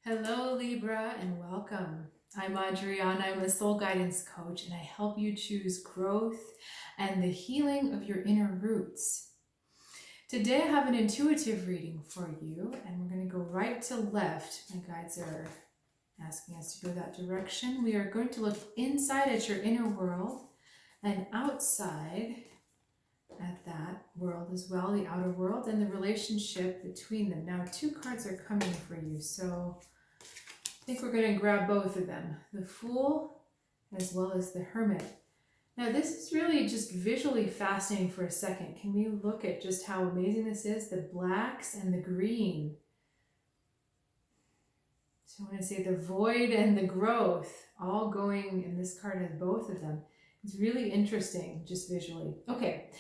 Hello, Libra, and welcome. I'm Adriana. I'm a soul guidance coach, and I help you choose growth and the healing of your inner roots. Today, I have an intuitive reading for you, and we're going to go right to left. My guides are asking us to go that direction. We are going to look inside at your inner world and outside at that world as well, the outer world, and the relationship between them. Now, two cards are coming for you, so I think we're going to grab both of them, the Fool as well as the Hermit. Now this is really just visually fascinating for a second. Can we look at just how amazing this is? The blacks and the green. So I want to say the void and the growth all going, and this card has both of them. It's really interesting just visually. Okay,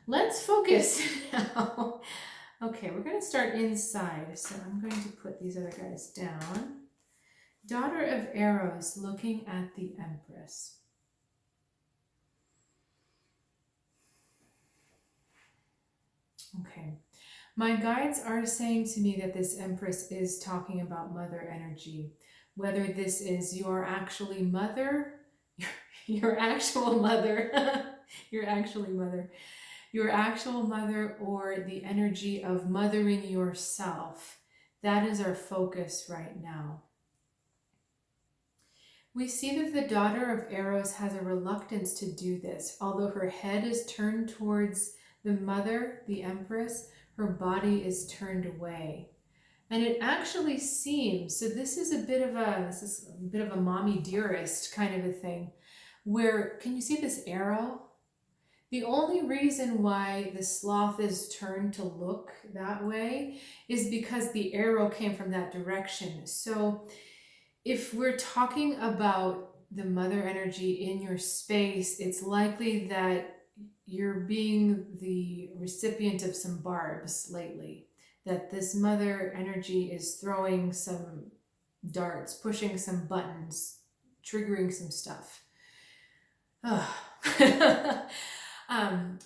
let's focus now. Okay, we're going to start inside. So I'm going to put these other guys down. Daughter of Arrows looking at the Empress. Okay, my guides are saying to me that this Empress is talking about mother energy. Whether this is your actually mother, your actual mother, your actually mother, your actual mother, or the energy of mothering yourself. That is our focus right now. We see that the Daughter of Arrows has a reluctance to do this. Although her head is turned towards the mother, the Empress, her body is turned away. And it actually seems, so this is a bit of a mommy dearest kind of a thing, where, can you see this arrow? The only reason why the sloth is turned to look that way is because the arrow came from that direction. So if we're talking about the mother energy in your space, it's likely that you're being the recipient of some barbs lately, that this mother energy is throwing some darts, pushing some buttons, triggering some stuff.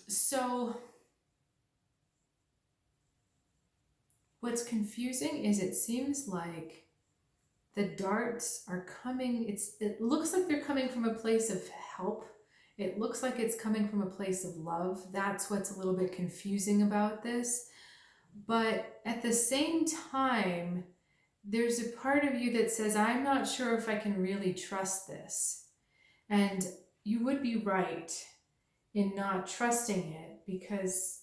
So what's confusing is it seems like the darts are coming, it looks like they're coming from a place of help. It looks like it's coming from a place of love. That's what's a little bit confusing about this. But at the same time, there's a part of you that says, I'm not sure if I can really trust this. And you would be right in not trusting it because,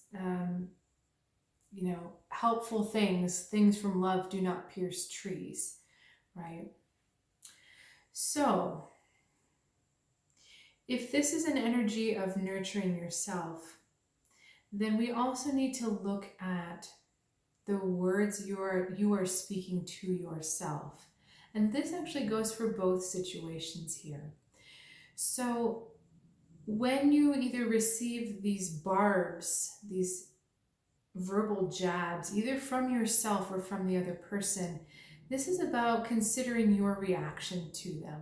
helpful things from love do not pierce trees. Right? So, if this is an energy of nurturing yourself, then we also need to look at the words you are speaking to yourself. And this actually goes for both situations here. So, when you either receive these barbs, these verbal jabs, either from yourself or from the other person, this is about considering your reaction to them.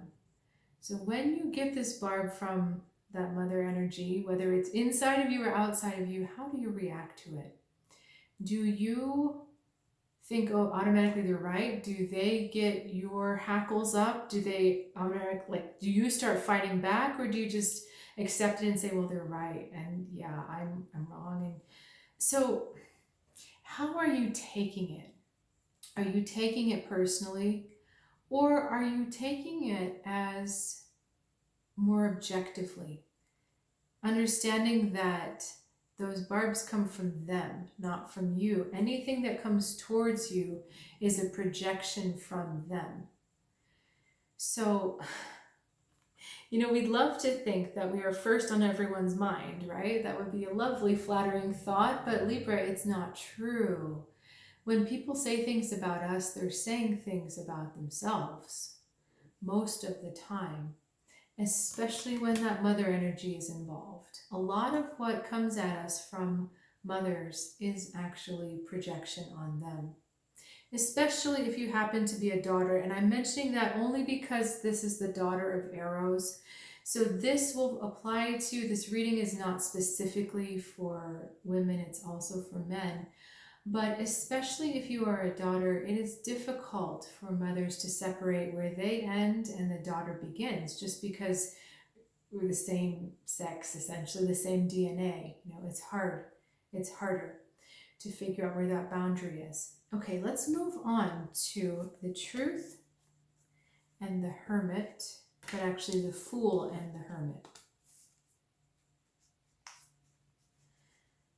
So when you get this barb from that mother energy, whether it's inside of you or outside of you, how do you react to it? Do you think, oh, automatically they're right? Do they get your hackles up? Do they automatically, do you start fighting back, or do you just accept it and say, well, they're right, and yeah, I'm wrong? And so how are you taking it? Are you taking it personally, or are you taking it as more objectively? Understanding that those barbs come from them, not from you. Anything that comes towards you is a projection from them. So, we'd love to think that we are first on everyone's mind, right? That would be a lovely, flattering thought, but Libra, it's not true. When people say things about us, they're saying things about themselves most of the time, especially when that mother energy is involved. A lot of what comes at us from mothers is actually projection on them, especially if you happen to be a daughter. And I'm mentioning that only because this is the Daughter of Arrows. So this will apply to, this reading is not specifically for women, it's also for men. But especially if you are a daughter, it is difficult for mothers to separate where they end and the daughter begins, just because we're the same sex, essentially the same DNA. It's hard. It's harder to figure out where that boundary is. Okay, let's move on to the Truth and the Hermit, but actually the Fool and the Hermit.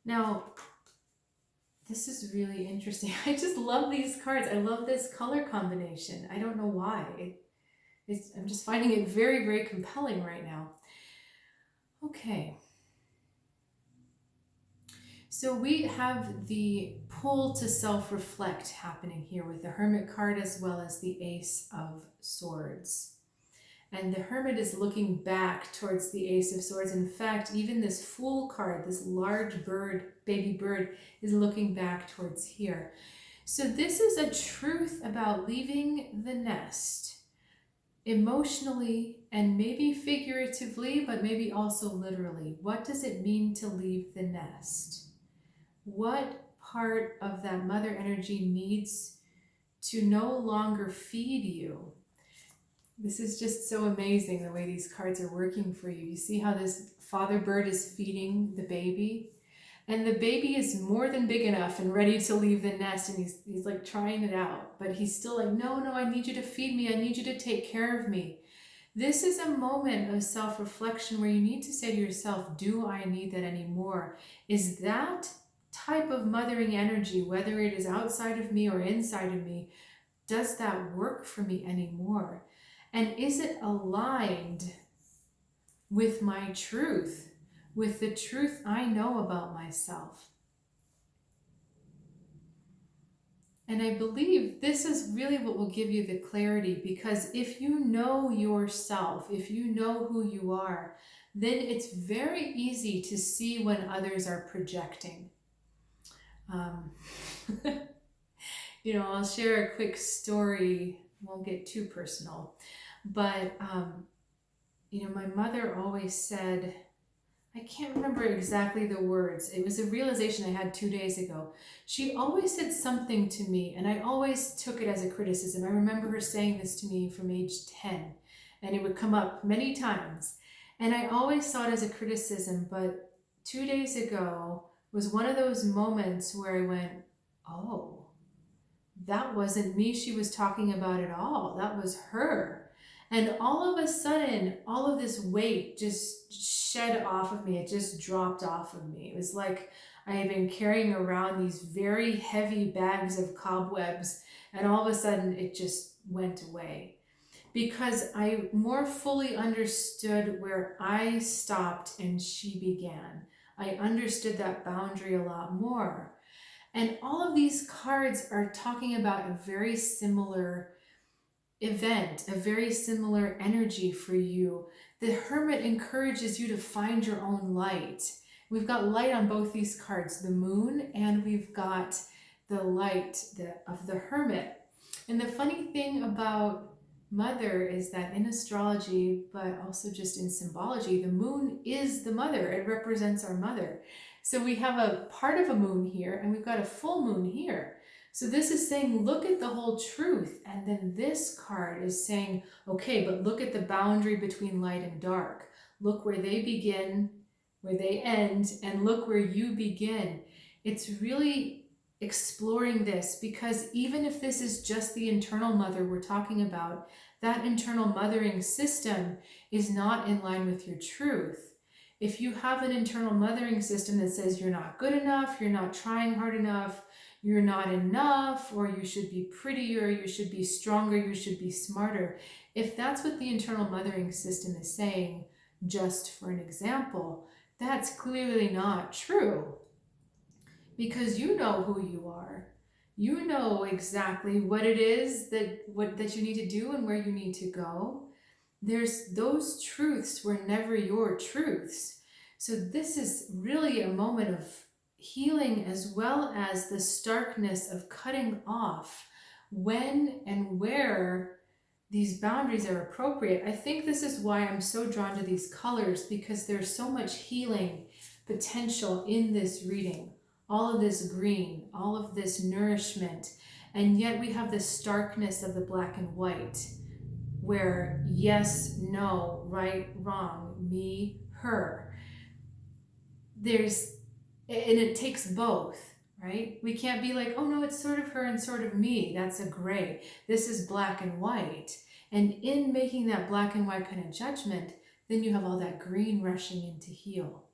Now, this is really interesting. I just love these cards. I love this color combination. I don't know why. I'm just finding it very, very compelling right now. Okay. So we have the pull to self-reflect happening here with the Hermit card as well as the Ace of Swords. And the Hermit is looking back towards the Ace of Swords. In fact, even this Fool card, this large bird, baby bird, is looking back towards here. So this is a truth about leaving the nest, emotionally and maybe figuratively, but maybe also literally. What does it mean to leave the nest? What part of that mother energy needs to no longer feed you? This is just so amazing the way these cards are working for you. You see how this father bird is feeding the baby? And the baby is more than big enough and ready to leave the nest, and he's like trying it out. But he's still like, no, I need you to feed me. I need you to take care of me. This is a moment of self-reflection where you need to say to yourself, do I need that anymore? Is that type of mothering energy, whether it is outside of me or inside of me, does that work for me anymore? And is it aligned with my truth, with the truth I know about myself? And I believe this is really what will give you the clarity, because if you know yourself, if you know who you are, then it's very easy to see when others are projecting. I'll share a quick story, won't get too personal, but, my mother always said, I can't remember exactly the words. It was a realization I had 2 days ago. She always said something to me, and I always took it as a criticism. I remember her saying this to me from age 10, and it would come up many times. And I always saw it as a criticism, but 2 days ago was one of those moments where I went, oh, that wasn't me she was talking about at all. That was her. And all of a sudden, all of this weight just shed off of me. It just dropped off of me. It was like I had been carrying around these very heavy bags of cobwebs, and all of a sudden it just went away. Because I more fully understood where I stopped and she began. I understood that boundary a lot more. And all of these cards are talking about a very similar event, a very similar energy for you. The Hermit encourages you to find your own light. We've got light on both these cards, the Moon, and we've got the light of the Hermit. And the funny thing about Mother is that in astrology, but also just in symbology, the Moon is the mother. It represents our mother. So we have a part of a moon here, and we've got a full moon here. So this is saying, look at the whole truth. And then this card is saying, okay, but look at the boundary between light and dark. Look where they begin, where they end, and look where you begin. It's really exploring this, because even if this is just the internal mother we're talking about, that internal mothering system is not in line with your truth. If you have an internal mothering system that says you're not good enough, you're not trying hard enough, you're not enough, or you should be prettier, you should be stronger, you should be smarter. If that's what the internal mothering system is saying, just for an example, that's clearly not true. Because you know who you are. You know exactly what it is that you need to do and where you need to go. Those truths were never your truths. So this is really a moment of healing, as well as the starkness of cutting off when and where these boundaries are appropriate. I think this is why I'm so drawn to these colors, because there's so much healing potential in this reading. all of this green, all of this nourishment, and yet we have this starkness of the black and white, where yes, no, right, wrong, me, her. And it takes both, right? We can't be like, oh no, it's sort of her and sort of me. That's a gray. This is black and white. And in making that black and white kind of judgment, then you have all that green rushing in to heal.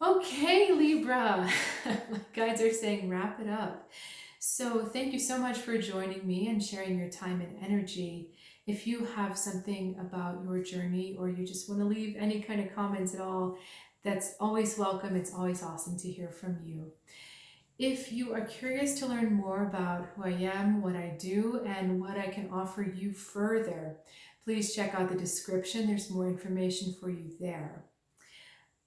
Okay, Libra. My guides are saying wrap it up. So thank you so much for joining me and sharing your time and energy. If you have something about your journey, or you just want to leave any kind of comments at all, that's always welcome. It's always awesome to hear from you. If you are curious to learn more about who I am, what I do, and what I can offer you further, please check out the description. There's more information for you there.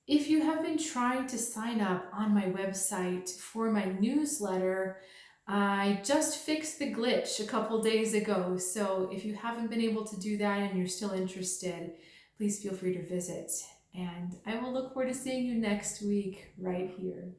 If you have been trying to sign up on my website for my newsletter, I just fixed the glitch a couple days ago. So if you haven't been able to do that and you're still interested, please feel free to visit. And I will look forward to seeing you next week right here.